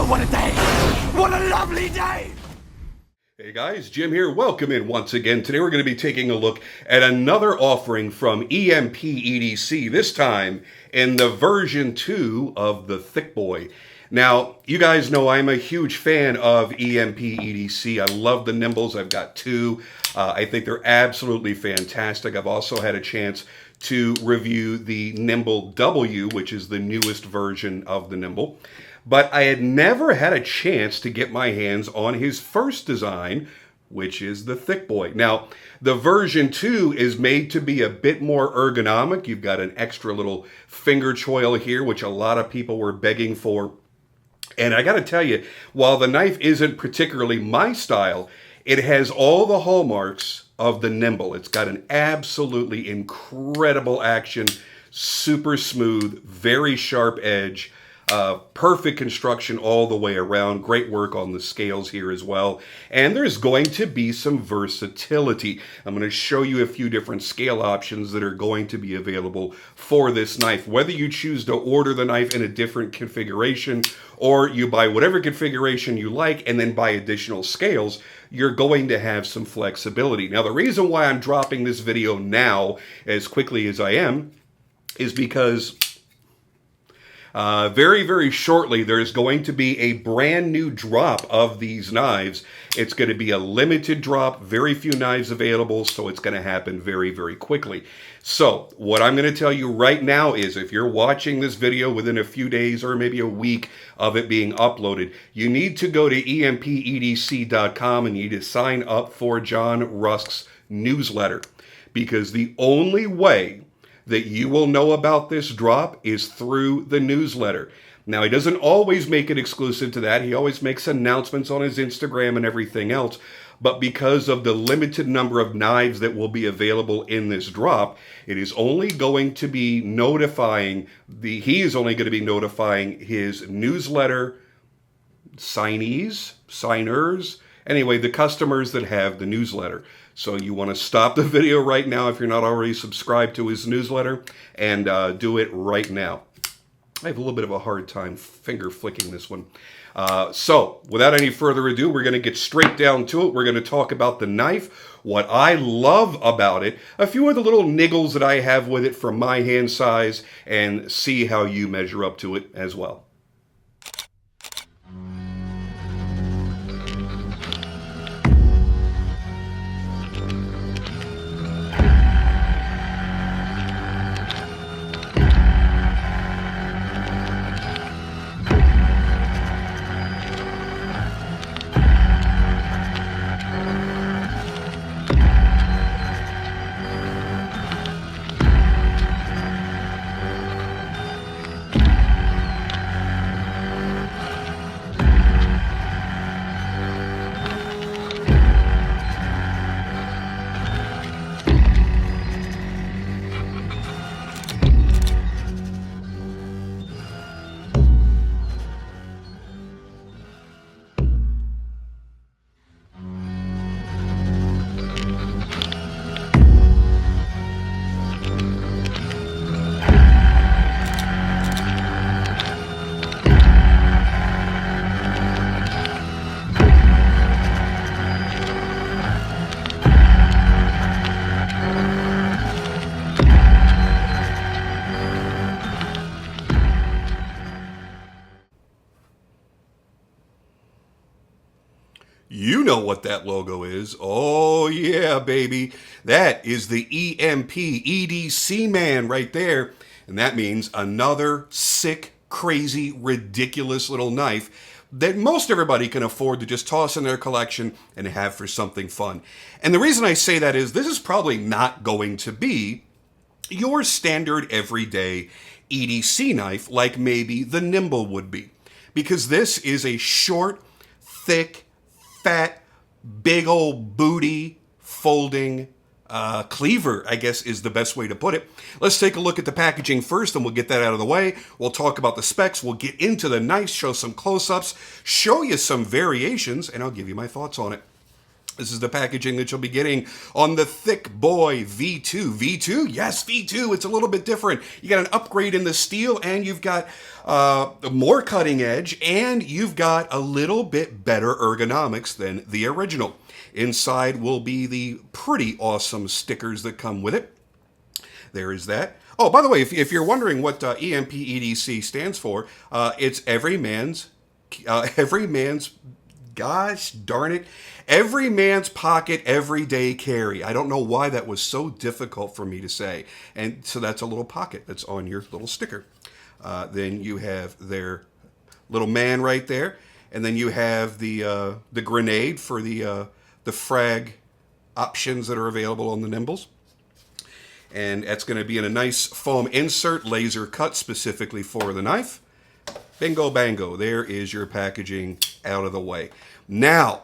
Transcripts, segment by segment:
Oh, what a day! What a lovely day! Hey guys, Jim here. Welcome in once again. Today we're going to be taking a look at another offering from EMP EDC, this time in the version 2 of the Thick Boy. Now, you guys know I'm a huge fan of EMP EDC. I love the Nimbles. I've got two. I think they're absolutely fantastic. I've also had a chance to review the Nimble W, which is the newest version of the Nimble. But I had never had a chance to get my hands on his first design, which is the Thick Boy. Now, the version 2 is made to be a bit more ergonomic. You've got an extra little finger choil here, which a lot of people were begging for. And I got to tell you, while the knife isn't particularly my style, it has all the hallmarks of the Nimble. It's got an absolutely incredible action, super smooth, very sharp edge. Perfect construction all the way around. Great work on the scales here as well. And there's going to be some versatility. I'm going to show you a few different scale options that are going to be available for this knife. Whether you choose to order the knife in a different configuration or you buy whatever configuration you like and then buy additional scales, you're going to have some flexibility. Now, the reason why I'm dropping this video now as quickly as I am is because very, very shortly, there's going to be a brand new drop of these knives. It's going to be a limited drop, very few knives available, so it's going to happen very, very quickly. So what I'm going to tell you right now is if you're watching this video within a few days or maybe a week of it being uploaded, you need to go to empedc.com and you need to sign up for John Rusk's newsletter, because the only way that you will know about this drop is through the newsletter. Now, he doesn't always make it exclusive to that. He always makes announcements on his Instagram and everything else. But because of the limited number of knives that will be available in this drop, it is only going to be notifying he is only going to be notifying his newsletter signers, anyway, the customers that have the newsletter. So you want to stop the video right now if you're not already subscribed to his newsletter, and do it right now. I have a little bit of a hard time finger flicking this one. So without any further ado, we're going to get straight down to it. We're going to talk about the knife, what I love about it, a few of the little niggles that I have with it from my hand size, and see how you measure up to it as well. You know what that logo is. Oh yeah, baby. That is the EMP EDC man right there. And that means another sick, crazy, ridiculous little knife that most everybody can afford to just toss in their collection and have for something fun. And the reason I say that is this is probably not going to be your standard everyday EDC knife like maybe the Nimble would be. Because this is a short, thick, fat, big old booty folding cleaver, I guess is the best way to put it. Let's take a look at the packaging first and we'll get that out of the way. We'll talk about the specs, we'll get into the knife, show some close-ups, show you some variations, and I'll give you my thoughts on it. This is the packaging that you'll be getting on the Thick Boy V2. V2? Yes, V2. It's a little bit different. You got an upgrade in the steel, and you've got more cutting edge, and you've got a little bit better ergonomics than the original. Inside will be the pretty awesome stickers that come with it. There is that. Oh, by the way, if you're wondering what EMP EDC stands for, it's every man's, gosh darn it, every man's pocket, everyday carry. I don't know why that was so difficult for me to say. And so that's a little pocket that's on your little sticker. Then you have their little man right there. And then you have the grenade for the frag options that are available on the Nimbles. And that's going to be in a nice foam insert, laser cut specifically for the knife. Bingo bango, there is your packaging out of the way. Now,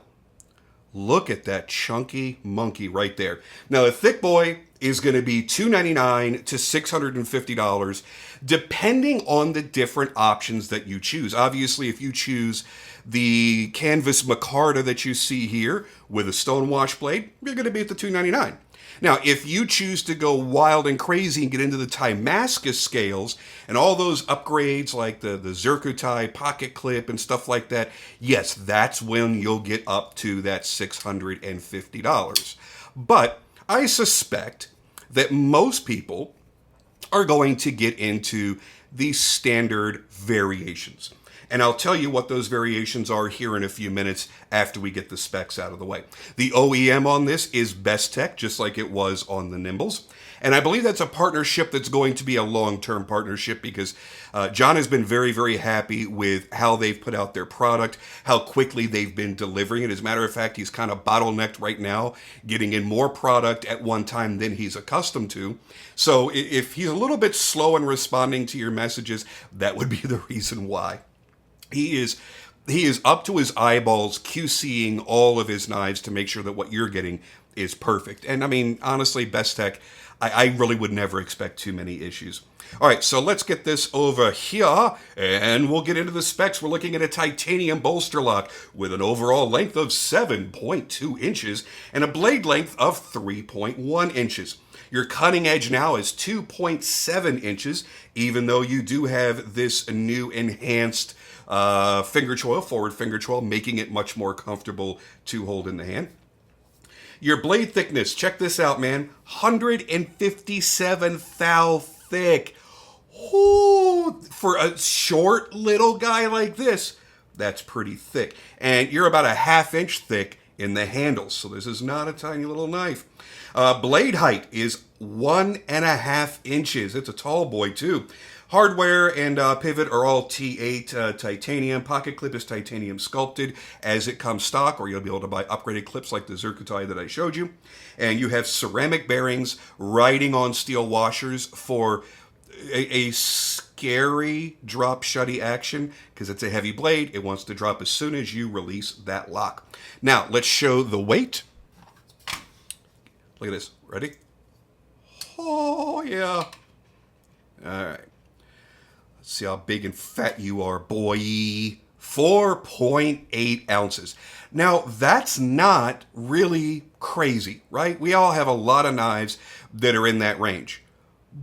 look at that chunky monkey right there. Now, the Thick Boy is going to be $299 to $650, depending on the different options that you choose. Obviously, if you choose the canvas micarta that you see here with a stonewash blade, you're going to be at the $299. Now, if you choose to go wild and crazy and get into the Timascus scales and all those upgrades like the Zircuti pocket clip and stuff like that, yes, that's when you'll get up to that $650. But I suspect that most people are going to get into the standard variations. And I'll tell you what those variations are here in a few minutes after we get the specs out of the way. The OEM on this is Bestech, just like it was on the Nimbles. And I believe that's a partnership that's going to be a long-term partnership because John has been very, very happy with how they've put out their product, how quickly they've been delivering it. As a matter of fact, he's kind of bottlenecked right now, getting in more product at one time than he's accustomed to. So if he's a little bit slow in responding to your messages, that would be the reason why. He is up to his eyeballs QCing all of his knives to make sure that what you're getting is perfect. And I mean, honestly, Bestech, I really would never expect too many issues. All right, so let's get this over here, and we'll get into the specs. We're looking at a titanium bolster lock with an overall length of 7.2 inches and a blade length of 3.1 inches. Your cutting edge now is 2.7 inches, even though you do have this new enhanced finger choil, forward finger choil, making it much more comfortable to hold in the hand. Your blade thickness, check this out, man, 157 thou thick. Ooh, for a short little guy like this, that's pretty thick. And you're about a 1/2 inch thick in the handles, so this is not a tiny little knife. Blade height is 1.5 inches. It's a tall boy, too. Hardware and pivot are all T8 titanium. Pocket clip is titanium sculpted as it comes stock, or you'll be able to buy upgraded clips like the Zircuti that I showed you. And you have ceramic bearings riding on steel washers for a scary drop shutty action because it's a heavy blade. It wants to drop as soon as you release that lock. Now, let's show the weight. Look at this. Ready? Oh, yeah. All right. Let's see how big and fat you are, boy. 4.8 ounces. Now, that's not really crazy, right? We all have a lot of knives that are in that range.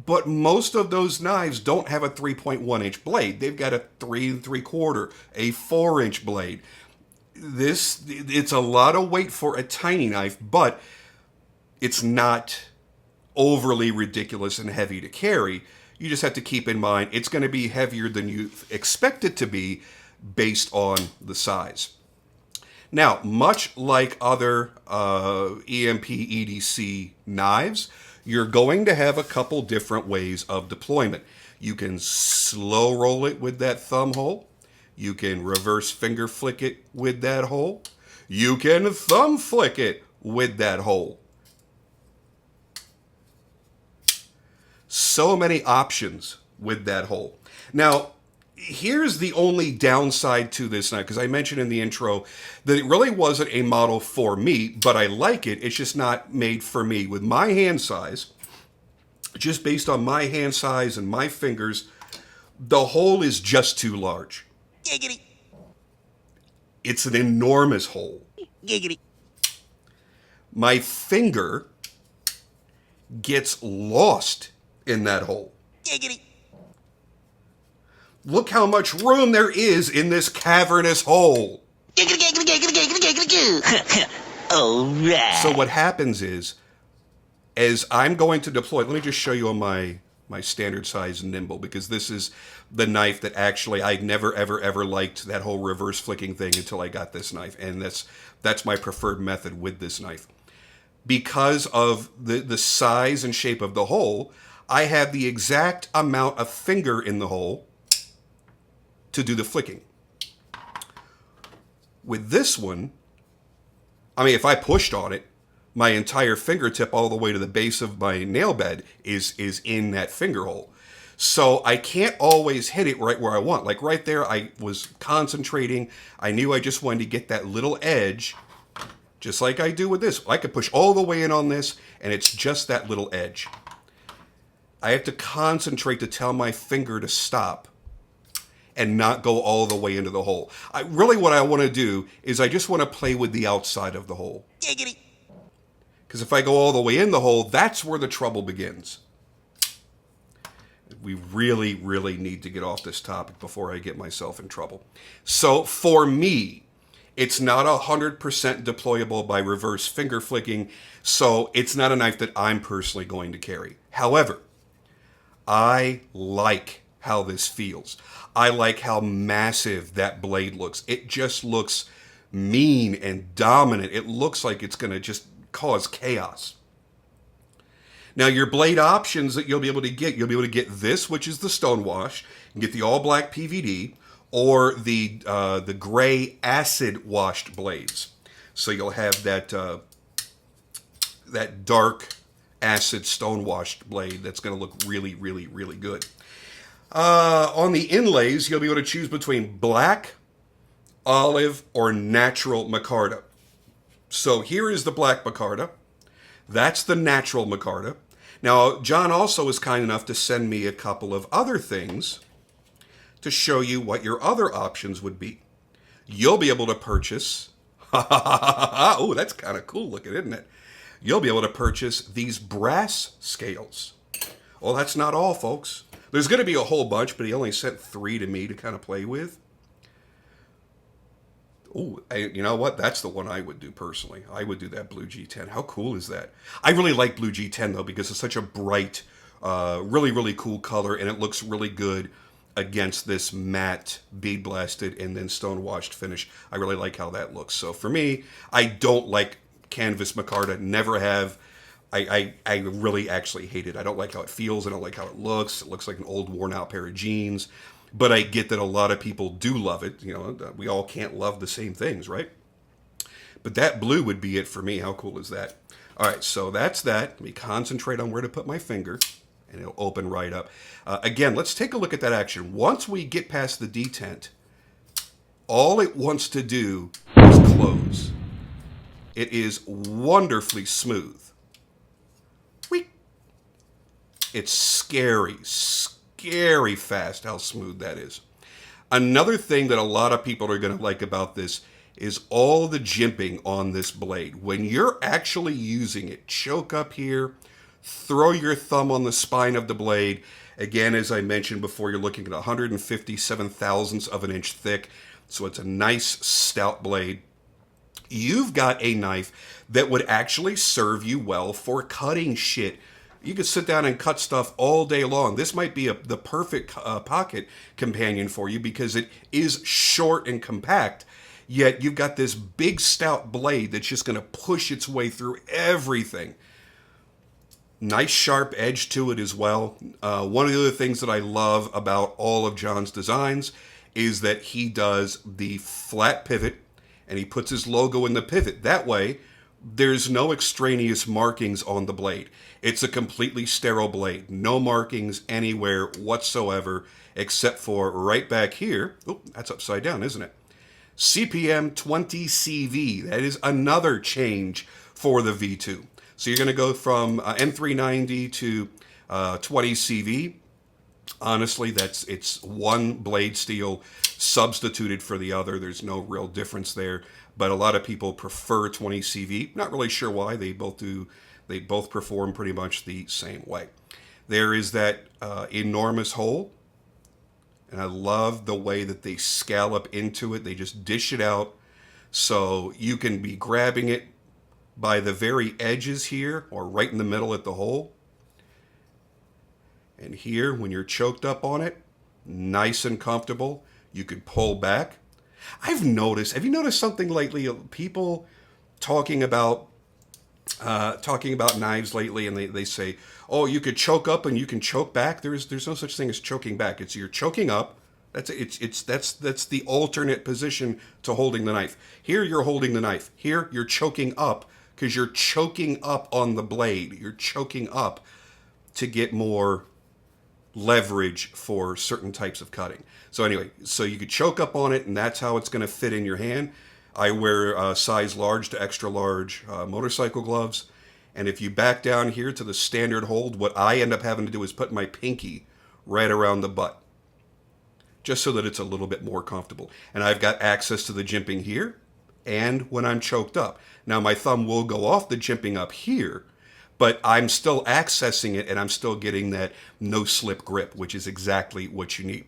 But most of those knives don't have a 3.1 inch blade. They've got a 3 3/4, a 4 inch blade. It's a lot of weight for a tiny knife, but it's not overly ridiculous and heavy to carry. You just have to keep in mind it's going to be heavier than you expect it to be based on the size. Now, much like other EMP EDC knives, you're going to have a couple different ways of deployment. You can slow roll it with that thumb hole. You can reverse finger flick it with that hole. You can thumb flick it with that hole. So many options with that hole. Now, here's the only downside to this knife, because I mentioned in the intro that it really wasn't a model for me, but I like it. It's just not made for me. With my hand size, just based on my hand size and my fingers, the hole is just too large. Giggity. It's an enormous hole. Giggity. my finger gets lost in that hole. Giggity. Look how much room there is in this cavernous hole. All right. So what happens is, as I'm going to deploy, let me just show you on my standard size nimble, because this is the knife that actually I never, ever, ever liked that whole reverse flicking thing until I got this knife. And that's my preferred method with this knife. Because of the size and shape of the hole, I have the exact amount of finger in the hole to do the flicking. With this one, I mean, if I pushed on it, my entire fingertip all the way to the base of my nail bed is in that finger hole. So I can't always hit it right where I want. Like right there, I was concentrating. I knew I just wanted to get that little edge, just like I do with this. I could push all the way in on this, and it's just that little edge. I have to concentrate to tell my finger to stop and not go all the way into the hole. Really what I want to do is I just want to play with the outside of the hole. Giggity. Because if I go all the way in the hole, that's where the trouble begins. We really, really need to get off this topic before I get myself in trouble. So for me, it's not 100% deployable by reverse finger flicking, so it's not a knife that I'm personally going to carry. However, I like how this feels. I like how massive that blade looks. It just looks mean and dominant. It looks like it's going to just cause chaos. Now, your blade options that you'll be able to get this, which is the stonewash. You can get the all black PVD or the gray acid washed blades. So you'll have that that dark acid stonewashed blade that's going to look really, really, really good. On the inlays, you'll be able to choose between black, olive, or natural micarta. So here is the black micarta. That's the natural micarta. Now, John also was kind enough to send me a couple of other things to show you what your other options would be. You'll be able to purchase, oh, that's kind of cool looking, isn't it? You'll be able to purchase these brass scales. Well, that's not all, folks. There's going to be a whole bunch, but he only sent 3 to me to kind of play with. Oh, you know what? That's the one I would do personally. I would do that blue G10. How cool is that? I really like blue G10, though, because it's such a bright, really, really cool color, and it looks really good against this matte, bead blasted, and then stone washed finish. I really like how that looks. So for me, I don't like canvas micarta. Never have. I really actually hate it. I don't like how it feels. I don't like how it looks. It looks like an old worn out pair of jeans. But I get that a lot of people do love it. You know, we all can't love the same things, right? But that blue would be it for me. How cool is that? All right, so that's that. Let me concentrate on where to put my finger, and it'll open right up. Again, let's take a look at that action. Once we get past the detent, all it wants to do is close. It is wonderfully smooth. It's scary fast how smooth that is. Another thing that a lot of people are going to like about this is all the jimping on this blade. When you're actually using it, choke up here, throw your thumb on the spine of the blade. Again, as I mentioned before, you're looking at 157 thousandths of an inch thick, so it's a nice stout blade. You've got a knife that would actually serve you well for cutting shit. You could sit down and cut stuff all day long. This might be the perfect pocket companion for you because it is short and compact, yet you've got this big stout blade that's just going to push its way through everything. Nice sharp edge to it as well. One of the other things that I love about all of John's designs is that he does the flat pivot and he puts his logo in the pivot. That way, there's no extraneous markings on the blade. It's a completely sterile blade. No markings anywhere whatsoever except for right back here. Oh, that's upside down, isn't it? CPM 20CV. That is another change for the V2. So you're going to go from M390 to 20CV. Honestly, it's one blade steel substituted for the other. There's no real difference there, but a lot of people prefer 20 CV. Not really sure why. They both perform pretty much the same way. There is that enormous hole, and I love the way that they scallop into it. They just dish it out, so you can be grabbing it by the very edges here or right in the middle at the hole. And here, when you're choked up on it, nice and comfortable, you could pull back. Have you noticed something lately? People talking about knives lately, and they say, oh, you could choke up and you can choke back. There's no such thing as choking back. It's you're choking up. That's the alternate position to holding the knife. Here you're holding the knife. Here you're choking up because you're choking up on the blade. You're choking up to get more leverage for certain types of cutting. So anyway, so you could choke up on it, and that's how it's going to fit in your hand. I wear size large to extra large motorcycle gloves, and if you back down here to the standard hold, what I end up having to do is put my pinky right around the butt, just so that it's a little bit more comfortable. And I've got access to the jimping here, and when I'm choked up. Now my thumb will go off the jimping up here, but I'm still accessing it, and I'm still getting that no-slip grip, which is exactly what you need.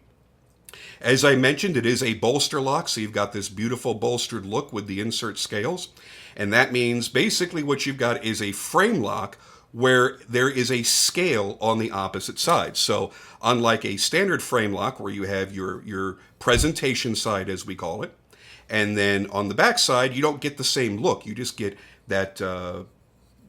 As I mentioned, it is a bolster lock, so you've got this beautiful bolstered look with the insert scales, and that means basically what you've got is a frame lock where there is a scale on the opposite side. So unlike a standard frame lock where you have your presentation side, as we call it, and then on the back side, you don't get the same look. You just get that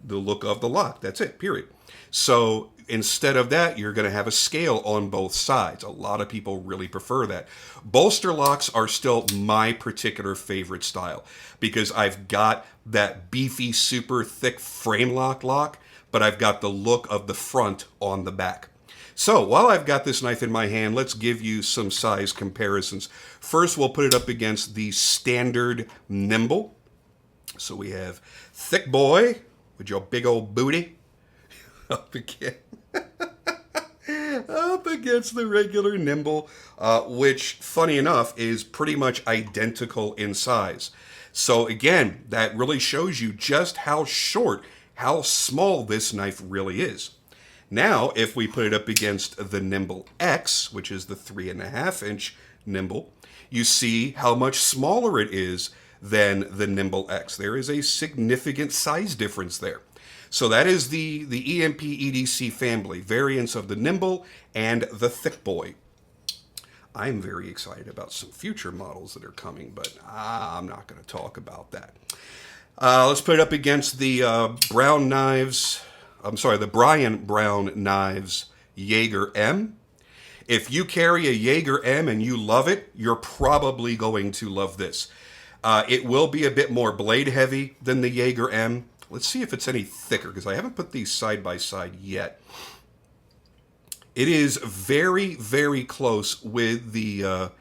the look of the lock. That's it, period. So instead of that, you're going to have a scale on both sides. A lot of people really prefer that. Bolster locks are still my particular favorite style because I've got that beefy, super thick frame lock, but I've got the look of the front on the back. So while I've got this knife in my hand, let's give you some size comparisons. First, we'll put it up against the standard Nimble. So we have Thick Boy with your big old booty up against the regular Nimble, which, funny enough, is pretty much identical in size. So again, that really shows you just how small this knife really is. Now, if we put it up against the Nimble X, which is the 3.5-inch Nimble, you see how much smaller it is than the Nimble X. There is a significant size difference there. So that is the EMP EDC family, variants of the Nimble and the Thick Boy. I'm very excited about some future models that are coming, but I'm not going to talk about that. Let's put it up against the the Brian Brown Knives Jaeger M. If you carry a Jaeger M and you love it, you're probably going to love this. It will be a bit more blade heavy than the Jaeger M. Let's see if it's any thicker, because I haven't put these side by side yet. It is very, very close with the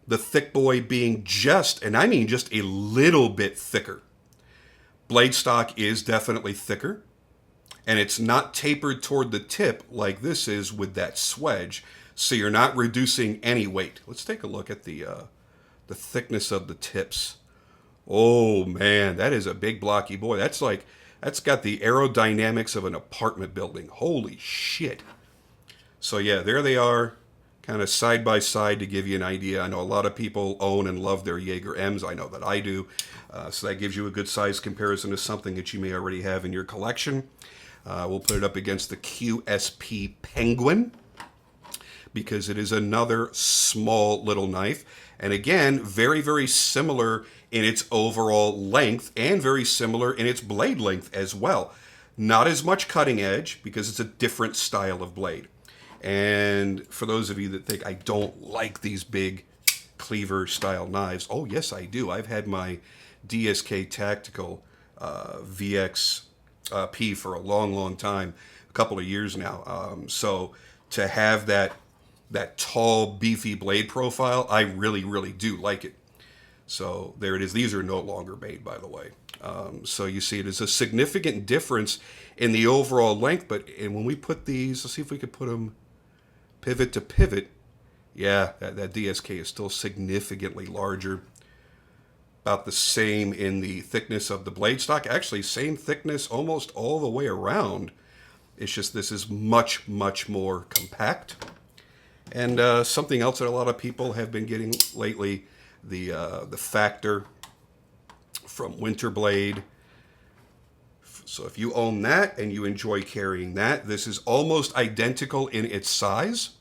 Thick Boy being just, and I mean just a little bit thicker. Blade stock is definitely thicker, and it's not tapered toward the tip like this is with that swedge, so you're not reducing any weight. Let's take a look at the thickness of the tips. Oh man, that is a big blocky boy. That's got the aerodynamics of an apartment building. Holy shit. So yeah, there they are, kind of side by side to give you an idea. I know a lot of people own and love their Jaeger M's. I know that I do. So that gives you a good size comparison to something that you may already have in your collection. We'll put it up against the QSP Penguin, because it is another small little knife. And again, very, very similar in its overall length and very similar in its blade length as well. Not as much cutting edge because it's a different style of blade. And for those of you that think I don't like these big cleaver style knives, oh yes I do. I've had my DSK Tactical VX-P for a long, long time, a couple of years now. So to have that tall, beefy blade profile, I really, really do like it. So there it is. These are no longer made, by the way. So you see it is a significant difference in the overall length. And when we put these, let's see if we could put them pivot to pivot, yeah, that DSK is still significantly larger. About the same in the thickness of the blade stock. Actually, same thickness almost all the way around. It's just this is much, much more compact. And something else that a lot of people have been getting lately, the Factor from Winterblade. So if you own that and you enjoy carrying that, this is almost identical in its size.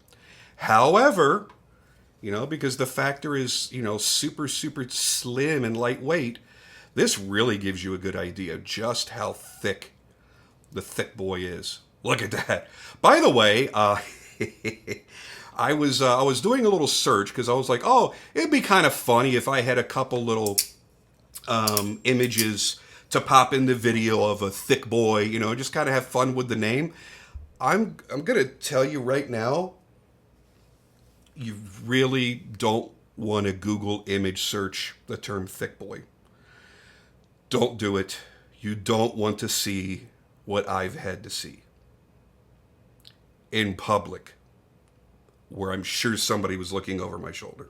However, you know, because the Factor is, you know, super, super slim and lightweight, this really gives you a good idea of just how thick the Thick Boy is. Look at that. By the way, I was doing a little search because I was like, oh, it'd be kind of funny if I had a couple little images to pop in the video of a Thick Boy, you know, just kind of have fun with the name. I'm going to tell you right now, you really don't want to Google image search the term Thick Boy. Don't do it. You don't want to see what I've had to see in public, where I'm sure somebody was looking over my shoulder.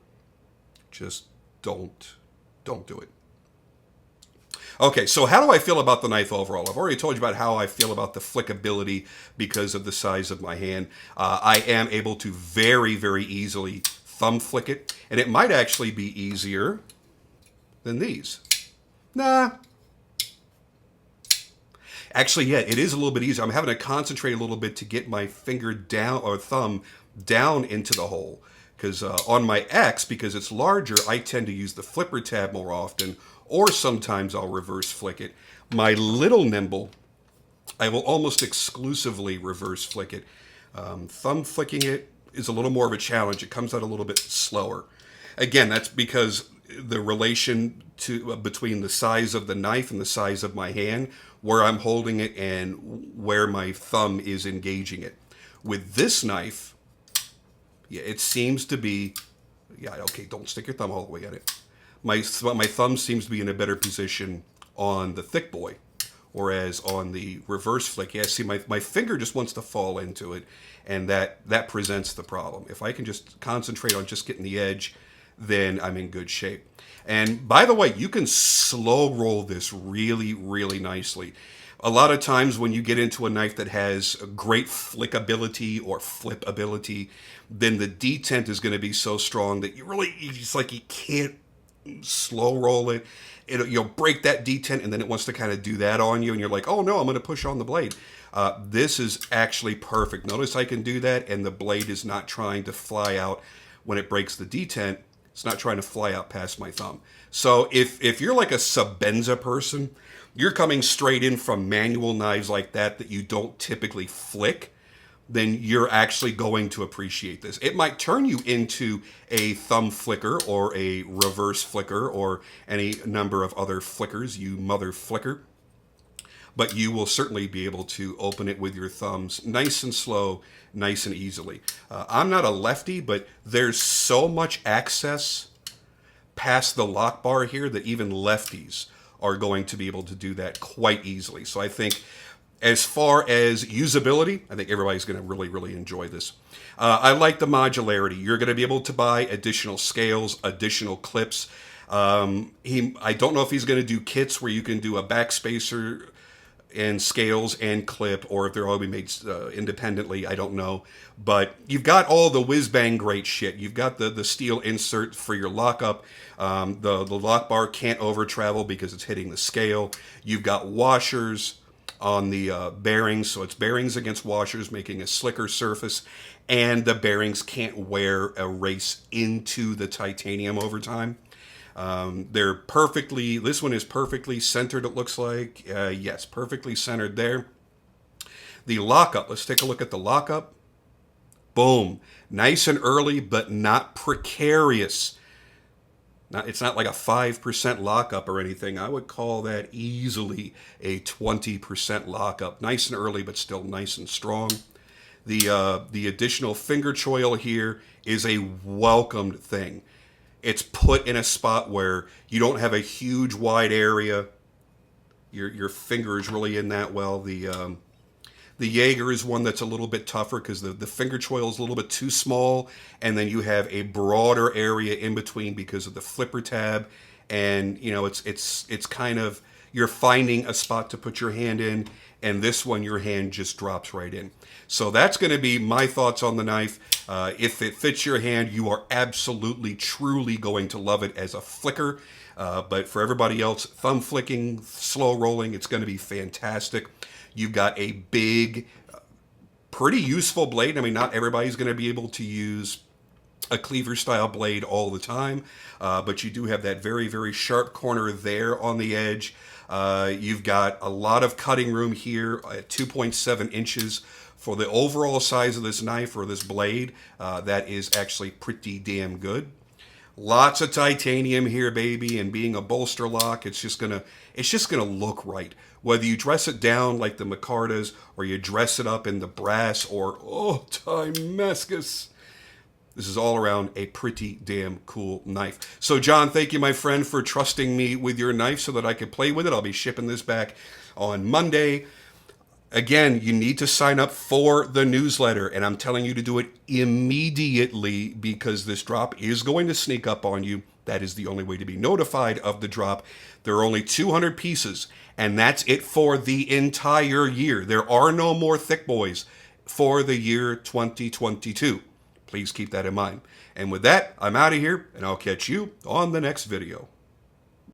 Just don't do it. Okay, so how do I feel about the knife overall? I've already told you about how I feel about the flickability because of the size of my hand. I am able to very, very easily thumb flick it, and it might actually be easier than these. Nah. Actually, yeah, it is a little bit easier. I'm having to concentrate a little bit to get my finger down, or thumb down into the hole. Because on my X, because it's larger, I tend to use the flipper tab more often, or sometimes I'll reverse flick it. My little nimble, I will almost exclusively reverse flick it. Thumb flicking it is a little more of a challenge. It comes out a little bit slower. Again, that's because the relation to between the size of the knife and the size of my hand, where I'm holding it and where my thumb is engaging it. With this knife, yeah, it seems to be, yeah, okay, don't stick your thumb all the way at it. My thumb seems to be in a better position on the Thick Boy, whereas on the reverse flick, yeah, see, my finger just wants to fall into it, and that presents the problem. If I can just concentrate on just getting the edge, then I'm in good shape. And by the way, you can slow roll this really, really nicely. A lot of times when you get into a knife that has a great flickability or flipability, then the detent is going to be so strong that you can't slow roll it. You'll break that detent, and then it wants to kind of do that on you, and you're like, oh no, I'm going to push on the blade. This is actually perfect. Notice I can do that, and the blade is not trying to fly out when it breaks the detent. It's not trying to fly out past my thumb. So if you're like a Sabenza person, you're coming straight in from manual knives like that you don't typically flick, then you're actually going to appreciate this. It might turn you into a thumb flicker or a reverse flicker or any number of other flickers, you mother flicker. But you will certainly be able to open it with your thumbs nice and slow, nice and easily. I'm not a lefty, but there's so much access past the lock bar here that even lefties are going to be able to do that quite easily. So I think as far as usability, I think everybody's going to really, really enjoy this. I like the modularity. You're going to be able to buy additional scales, additional clips. I don't know if he's going to do kits where you can do a backspacer and scales and clip, or if they're all be made independently, I don't know. But you've got all the whiz-bang great shit. You've got the steel insert for your lockup. The lock bar can't over travel because it's hitting the scale. You've got washers on the bearings, so it's bearings against washers, making a slicker surface, and the bearings can't wear a race into the titanium over time. They're perfectly, this one is perfectly centered, it looks like. Yes, perfectly centered there. The lockup, let's take a look at the lockup. Boom. Nice and early, but not precarious. It's not like a 5% lockup or anything. I would call that easily a 20% lockup. Nice and early, but still nice and strong. The additional finger choil here is a welcomed thing. It's put in a spot where you don't have a huge wide area. Your finger is really in that well. The Jaeger is one that's a little bit tougher because the finger choil is a little bit too small, and then you have a broader area in between because of the flipper tab, and you know it's kind of, you're finding a spot to put your hand in, and this one your hand just drops right in. So that's going to be my thoughts on the knife. If it fits your hand, you are absolutely, truly going to love it as a flicker. But for everybody else, thumb flicking, slow rolling, it's going to be fantastic. You've got a big, pretty useful blade. I mean, not everybody's going to be able to use a cleaver style blade all the time, but you do have that very, very sharp corner there on the edge. You've got a lot of cutting room here at 2.7 inches. For the overall size of this knife or this blade, that is actually pretty damn good. Lots of titanium here, baby, and being a bolster lock, it's just gonna look right. Whether you dress it down like the micartas, or you dress it up in the brass, or oh, Damascus. This is all around a pretty damn cool knife. So, John, thank you, my friend, for trusting me with your knife so that I could play with it. I'll be shipping this back on Monday. Again, you need to sign up for the newsletter, and I'm telling you to do it immediately because this drop is going to sneak up on you. That is the only way to be notified of the drop. There are only 200 pieces, and that's it for the entire year. There are no more Thick Boys for the year 2022. Please keep that in mind. And with that, I'm out of here, and I'll catch you on the next video.